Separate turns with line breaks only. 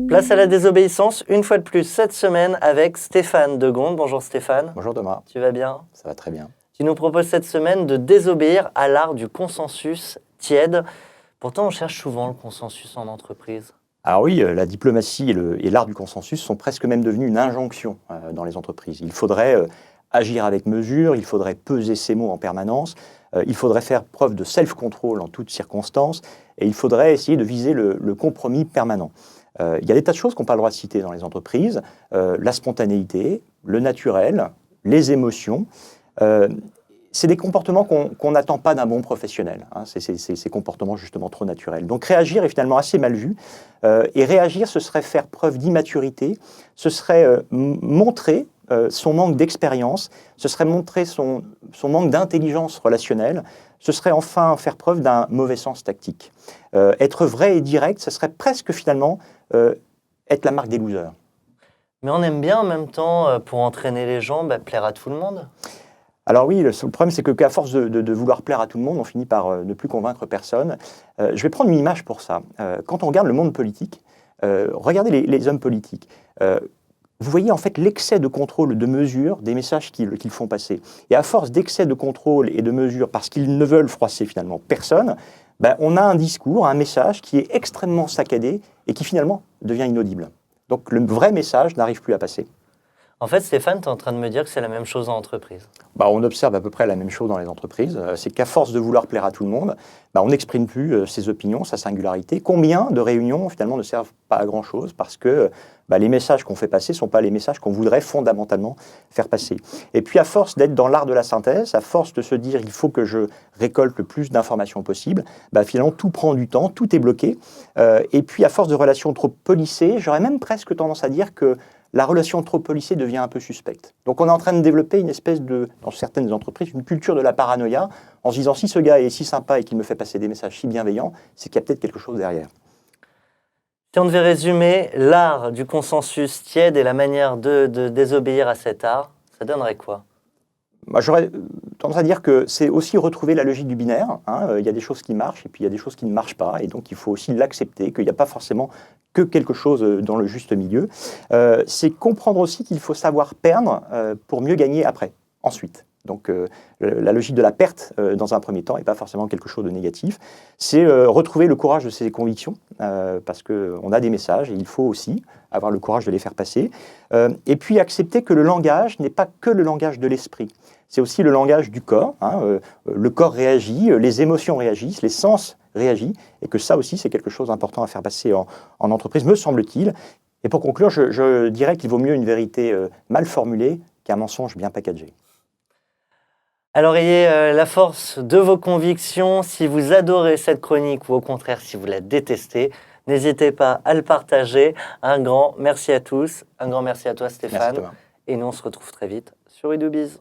Place à la désobéissance, une fois de plus cette semaine avec Stéphane Degonde. Bonjour Stéphane.
Bonjour Thomas.
Tu vas bien?
Ça va très bien.
Tu nous proposes cette semaine de désobéir à l'art du consensus tiède. Pourtant, on cherche souvent le consensus en entreprise.
Alors oui, la diplomatie et l'art du consensus sont presque même devenus une injonction dans les entreprises. Il faudrait agir avec mesure, il faudrait peser ses mots en permanence, il faudrait faire preuve de self-control en toutes circonstances, et il faudrait essayer de viser le compromis permanent. Il y a des tas de choses qu'on n'a pas le droit de citer dans les entreprises, la spontanéité, le naturel, les émotions. C'est des comportements qu'on n'attend pas d'un bon professionnel. Hein. C'est ces comportements justement trop naturels. Donc réagir est finalement assez mal vu. Et réagir, ce serait faire preuve d'immaturité, ce serait montrer son manque d'expérience, ce serait montrer son manque d'intelligence relationnelle, ce serait enfin faire preuve d'un mauvais sens tactique. Être vrai et direct, ce serait presque finalement être la marque des losers.
Mais on aime bien en même temps, pour entraîner les gens, plaire à tout le monde.
Alors oui, le problème c'est qu'à force de vouloir plaire à tout le monde, on finit par ne plus convaincre personne. Je vais prendre une image pour ça. Quand on regarde le monde politique, regardez les hommes politiques. Vous voyez en fait l'excès de contrôle, de mesure des messages qu'ils font passer. Et à force d'excès de contrôle et de mesure, parce qu'ils ne veulent froisser finalement personne, on a un discours, un message qui est extrêmement saccadé et qui finalement devient inaudible. Donc le vrai message n'arrive plus à passer.
En fait, Stéphane, tu es en train de me dire que c'est la même chose en entreprise.
On observe à peu près la même chose dans les entreprises. C'est qu'à force de vouloir plaire à tout le monde, on n'exprime plus ses opinions, sa singularité. Combien de réunions, finalement, ne servent pas à grand-chose parce que les messages qu'on fait passer ne sont pas les messages qu'on voudrait fondamentalement faire passer. Et puis, à force d'être dans l'art de la synthèse, à force de se dire « il faut que je récolte le plus d'informations possible », finalement, tout prend du temps, tout est bloqué. Et puis, à force de relations trop policées, j'aurais même presque tendance à dire que la relation trop policée devient un peu suspecte. Donc on est en train de développer une espèce de, dans certaines entreprises, une culture de la paranoïa, en se disant si ce gars est si sympa et qu'il me fait passer des messages si bienveillants, c'est qu'il y a peut-être quelque chose derrière.
Si on devait résumer l'art du consensus tiède et la manière de désobéir à cet art, ça donnerait quoi?
J'aurais tendance à dire que c'est aussi retrouver la logique du binaire. Il y a des choses qui marchent et puis il y a des choses qui ne marchent pas. Et donc il faut aussi l'accepter, qu'il n'y a pas forcément que quelque chose dans le juste milieu. C'est comprendre aussi qu'il faut savoir perdre pour mieux gagner après, ensuite. Donc la logique de la perte dans un premier temps n'est pas forcément quelque chose de négatif. C'est retrouver le courage de ses convictions, parce qu'on a des messages et il faut aussi avoir le courage de les faire passer. Et puis accepter que le langage n'est pas que le langage de l'esprit. C'est aussi le langage du corps. Le corps réagit, les émotions réagissent, les sens réagissent, et que ça aussi c'est quelque chose d'important à faire passer en entreprise, me semble-t-il. Et pour conclure, je dirais qu'il vaut mieux une vérité mal formulée qu'un mensonge bien packagé.
Alors ayez la force de vos convictions. Si vous adorez cette chronique ou au contraire si vous la détestez, n'hésitez pas à le partager. Un grand merci à tous. Un grand merci à toi Stéphane.
Merci Thomas.
Et nous on se retrouve très vite sur Edobiz.